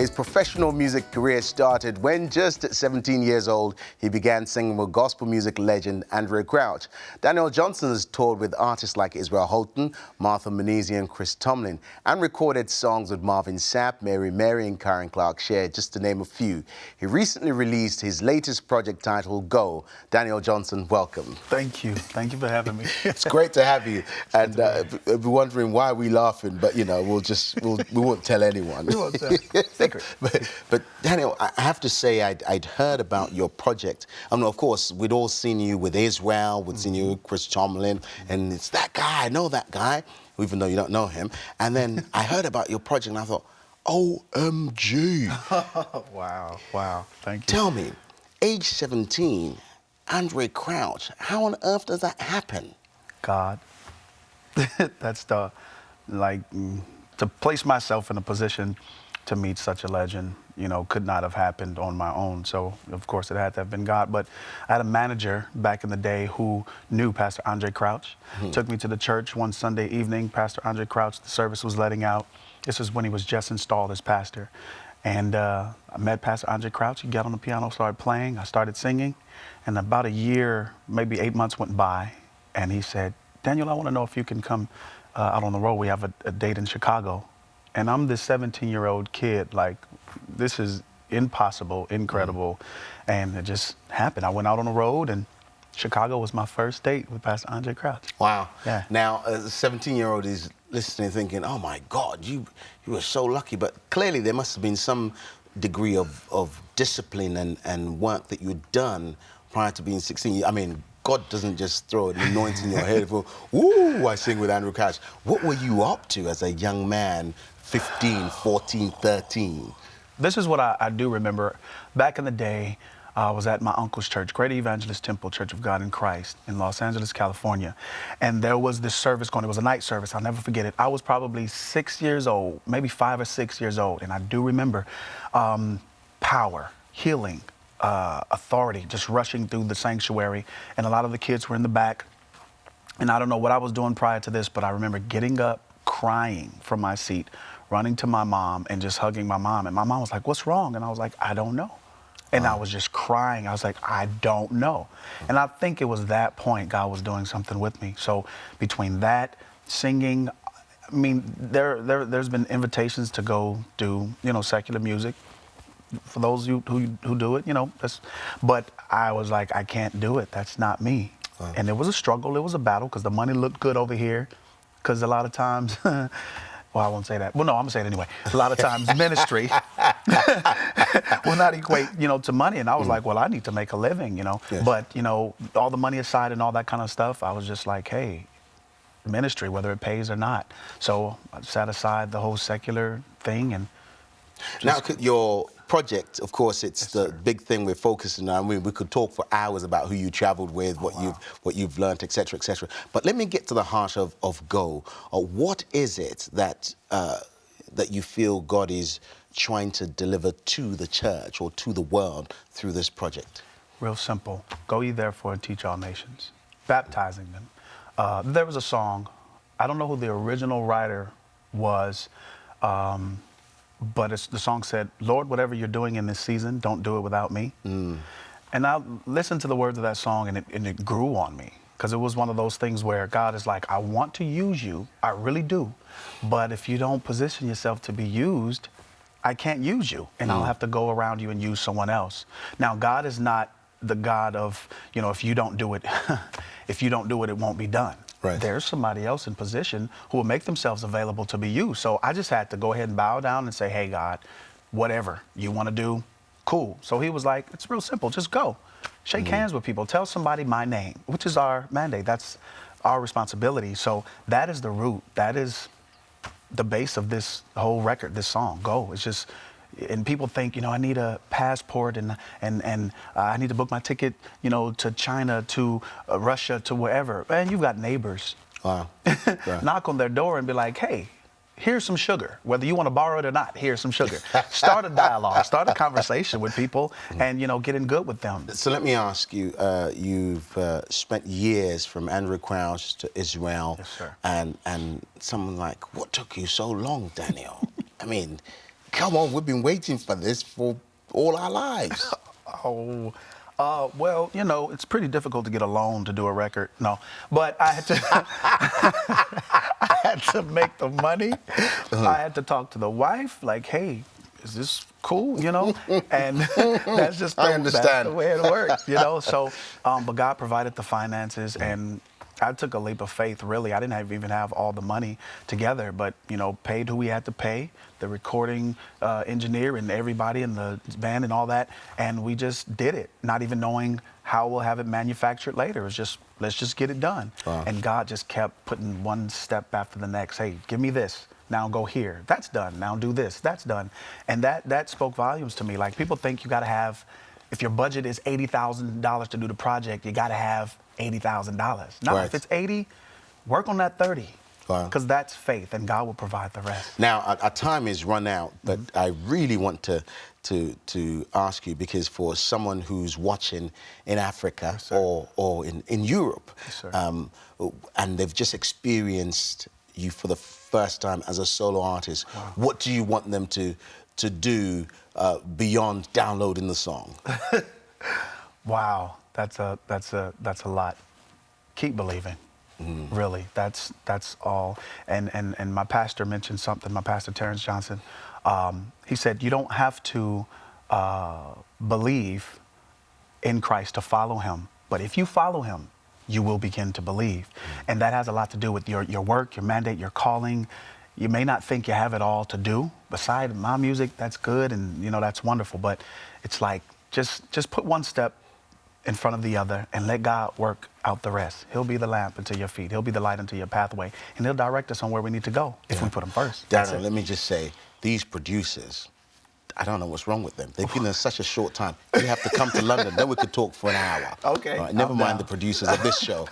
His professional music career started when, just at 17 years old, he began singing with gospel music legend Andrae Crouch. Daniel Johnson has toured with artists like Israel Houghton, Martha Menezes and Chris Tomlin, and recorded songs with Marvin Sapp, Mary Mary and Karen Clark Sheard, just to name a few. He recently released his latest project titled Go. Daniel Johnson, welcome. Thank you. Thank you for having me. It's great to have you. And you'll be wondering why we're laughing, but you know, we won't tell anyone. We won't tell. Secret. But Daniel, I have to say I'd heard about your project. I mean, of course, we'd all seen you with Israel, we'd seen you with Chris Tomlin, and it's that guy, I know that guy, even though you don't know him. And then I heard about your project and I thought, OMG. Wow. Thank you. Tell me, age 17, Andrae Crouch, how on earth does that happen? God. That's to place myself in a position to meet such a legend, you know, could not have happened on my own. So, of course, it had to have been God. But I had a manager back in the day who knew Pastor Andrae Crouch. Took me to the church one Sunday evening. Pastor Andrae Crouch, the service was letting out. This is when he was just installed as pastor. And I met Pastor Andrae Crouch. He got on the piano, started playing. I started singing. And about a year, maybe 8 months went by. And he said, Daniel, I want to know if you can come out on the road. We have a date in Chicago. And I'm this 17-year-old kid, like, this is impossible, incredible. And it just happened. I went out on the road, and Chicago was my first date with Pastor Andrae Crouch. Wow. Yeah. Now, a 17-year-old is listening thinking, oh my God, you were so lucky. But clearly there must have been some degree of discipline and work that you'd done prior to being 16. I mean, God doesn't just throw an anointing in your head for, woo, I sing with Andrae Crouch. What were you up to as a young man, 15, 14, 13? This is what I do remember. Back in the day, I was at my uncle's church, Great Evangelist Temple Church of God in Christ in Los Angeles, California. And there was this service going. It was a night service. I'll never forget it. I was probably 6 years old, maybe 5 or 6 years old. And I do remember power, healing, authority just rushing through the sanctuary. And a lot of the kids were in the back. And I don't know what I was doing prior to this, but I remember getting up, crying from my seat, running to my mom and just hugging my mom. And my mom was like, what's wrong? And I was like, I don't know. And I was just crying. I was like, I don't know. And I think it was that point God was doing something with me. So between that, singing, I mean, there's been invitations to go do, you know, secular music. For those who do it, you know, but I was like, I can't do it. That's not me. Wow. And it was a struggle. It was a battle because the money looked good over here. Because a lot of times, well, I won't say that. Well, no, I'm gonna say it anyway. A lot of times ministry will not equate, you know, to money. And I was like, well, I need to make a living, you know. Yes. But, you know, all the money aside and all that kind of stuff, I was just like, hey, ministry, whether it pays or not. So I set aside the whole secular thing and now, your project, of course, it's the big thing we're focusing on. I mean, we could talk for hours about who you traveled with, what you've learned, etc., etc. But let me get to the heart of Go. What is it that that you feel God is trying to deliver to the church or to the world through this project? Real simple. Go ye therefore and teach all nations, baptizing them. There was a song. I don't know who the original writer was. But the song said, Lord, whatever you're doing in this season, don't do it without me. And I listened to the words of that song, and it grew on me. Because it was one of those things where God is like, I want to use you. I really do. But if you don't position yourself to be used, I can't use you. And I'll have to go around you and use someone else. Now, God is not the God of, you know, if you don't do it, it won't be done. Right. There's somebody else in position who will make themselves available to be used. So I just had to go ahead and bow down and say, hey, God, whatever you want to do, cool. So he was like, it's real simple. Just go. Shake hands with people. Tell somebody my name, which is our mandate. That's our responsibility. So that is the root. That is the base of this whole record, this song, Go. It's just, and people think, you know, I need a passport and I need to book my ticket, you know, to China, to Russia, to wherever. Man, you've got neighbors. Wow. Knock on their door and be like, hey, here's some sugar. Whether you want to borrow it or not, here's some sugar. Start a dialogue, start a conversation with people and, you know, get in good with them. So let me ask you, you've spent years from Andrae Crouch to Israel. Yes, sir. And someone like, what took you so long, Daniel? I mean, come on, we've been waiting for this for all our lives. Oh, well, you know, it's pretty difficult to get a loan to do a record. No, but I had to, I had to make the money. I had to talk to the wife, like, hey, is this cool? You know, and that's just I that's understand. the way it works. You know, so but God provided the finances and. I took a leap of faith, really. I didn't even have all the money together, but, you know, paid who we had to pay, the recording engineer and everybody in the band and all that, and we just did it, not even knowing how we'll have it manufactured later. It was just, let's just get it done. Wow. And God just kept putting one step after the next. Hey, give me this. Now go here. That's done. Now do this. That's done. And that spoke volumes to me. Like, people think you got to have, if your budget is $80,000 to do the project, you got to have $80,000. No, Right. if it's 80, work on that 30. Wow. Because that's faith, and God will provide the rest. Now, our time is run out, but I really want to ask you, because for someone who's watching in Africa or in Europe, Yes, sir. and they've just experienced you for the first time as a solo artist, what do you want them to do beyond downloading the song? Wow, that's a lot. Keep believing. Really, that's all. And my pastor mentioned something. My pastor Terrence Johnson, he said you don't have to believe in Christ to follow Him, but if you follow Him, you will begin to believe. And that has a lot to do with your work, your mandate, your calling. You may not think you have it all to do. Beside my music, that's good, and you know that's wonderful. But it's like just put one step in front of the other and let God work out the rest. He'll be the lamp unto your feet. He'll be the light unto your pathway, and He'll direct us on where we need to go if we put Him first. That's Darren, it. let me just say, these producers, I don't know what's wrong with them. They've been in such a short time. You have to come to London, then we could talk for an hour. Okay, All right, never I'm mind down. the producers of this show.